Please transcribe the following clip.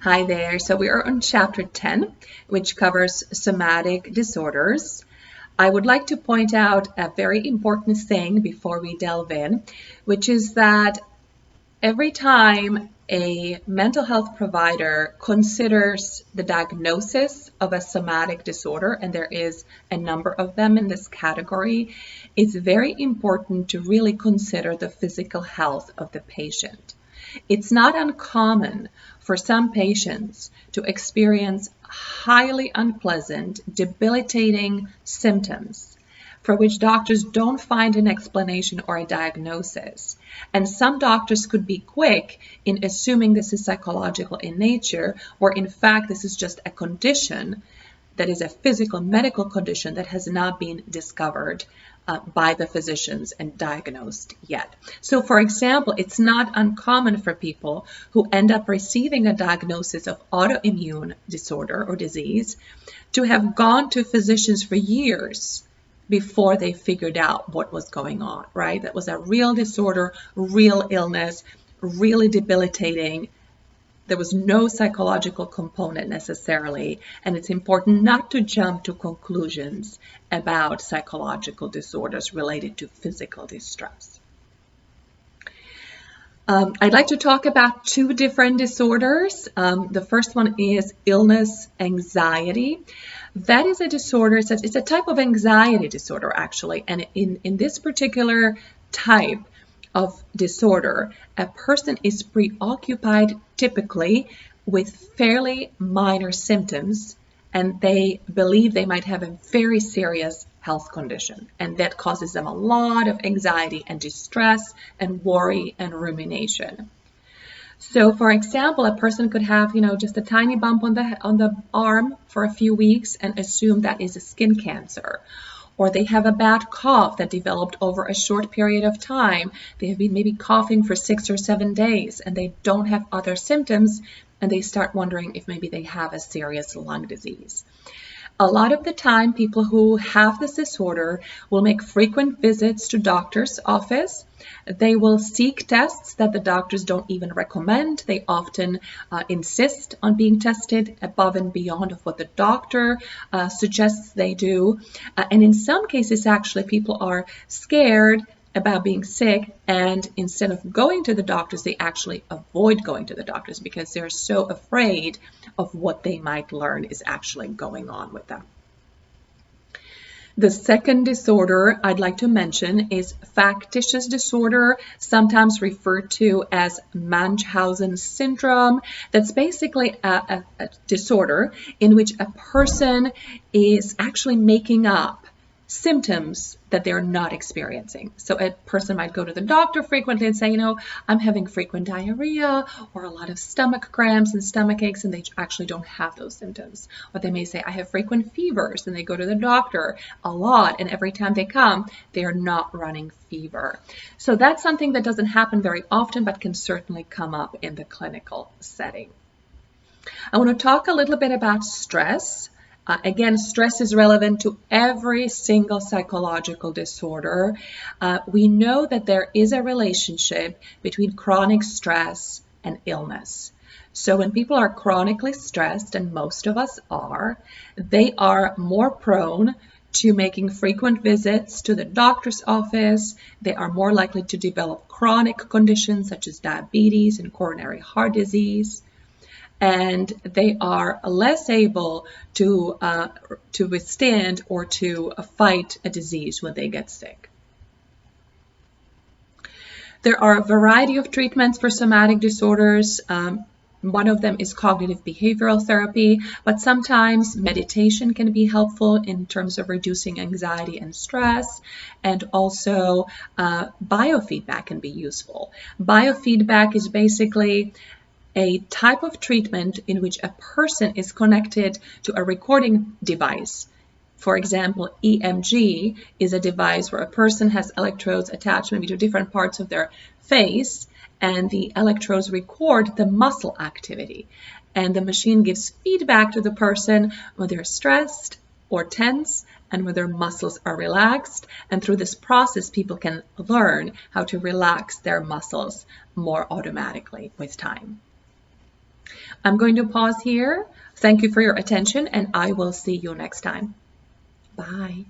Hi there. So we are on chapter 10, which covers somatic disorders. I would like to point out a very important thing before we delve in, which is that every time a mental health provider considers the diagnosis of a somatic disorder, and there is a number of them in this category, it's very important to really consider the physical health of the patient. It's not uncommon for some patients to experience highly unpleasant, debilitating symptoms for which doctors don't find an explanation or a diagnosis. And some doctors could be quick in assuming this is psychological in nature, or in fact this is just a condition that is a physical medical condition that has not been discovered by the physicians and diagnosed yet. So for example, it's not uncommon for people who end up receiving a diagnosis of autoimmune disorder or disease to have gone to physicians for years before they figured out what was going on, right? That was a real disorder, real illness, really debilitating. There was no psychological component necessarily, and it's important not to jump to conclusions about psychological disorders related to physical distress. I'd like to talk about two different disorders. The first one is illness anxiety. That is a disorder, it's a type of anxiety disorder actually, and in this particular type of disorder, a person is preoccupied typically with fairly minor symptoms, and they believe they might have a very serious health condition, and that causes them a lot of anxiety and distress and worry and rumination. So for example, a person could have, just a tiny bump on the arm for a few weeks and assume that is a skin cancer. Or they have a bad cough that developed over a short period of time. They have been maybe coughing for 6 or 7 days and they don't have other symptoms, and they start wondering if maybe they have a serious lung disease. A lot of the time, people who have this disorder will make frequent visits to doctor's office. They will seek tests that the doctors don't even recommend. They often insist on being tested above and beyond of what the doctor suggests they do. And in some cases, actually, people are scared about being sick, and instead of going to the doctors, they actually avoid going to the doctors because they're so afraid of what they might learn is actually going on with them. The second disorder I'd like to mention is factitious disorder, sometimes referred to as Munchausen syndrome. That's basically a disorder in which a person is actually making up symptoms that they're not experiencing. So a person might go to the doctor frequently and say, I'm having frequent diarrhea or a lot of stomach cramps and stomach aches, and they actually don't have those symptoms. Or they may say, I have frequent fevers, and they go to the doctor a lot, and every time they come, they are not running fever. So that's something that doesn't happen very often, but can certainly come up in the clinical setting. I want to talk a little bit about stress. Again, stress is relevant to every single psychological disorder. We know that there is a relationship between chronic stress and illness. So when people are chronically stressed, and most of us are, they are more prone to making frequent visits to the doctor's office. They are more likely to develop chronic conditions such as diabetes and coronary heart disease. And they are less able to withstand or to fight a disease when they get sick. There are a variety of treatments for somatic disorders. One of them is cognitive behavioral therapy, but sometimes meditation can be helpful in terms of reducing anxiety and stress, and also biofeedback can be useful. Biofeedback is basically a type of treatment in which a person is connected to a recording device. For example, EMG is a device where a person has electrodes attached maybe to different parts of their face, and the electrodes record the muscle activity. And the machine gives feedback to the person when they're stressed or tense and when their muscles are relaxed. And through this process, people can learn how to relax their muscles more automatically with time. I'm going to pause here. Thank you for your attention, and I will see you next time. Bye.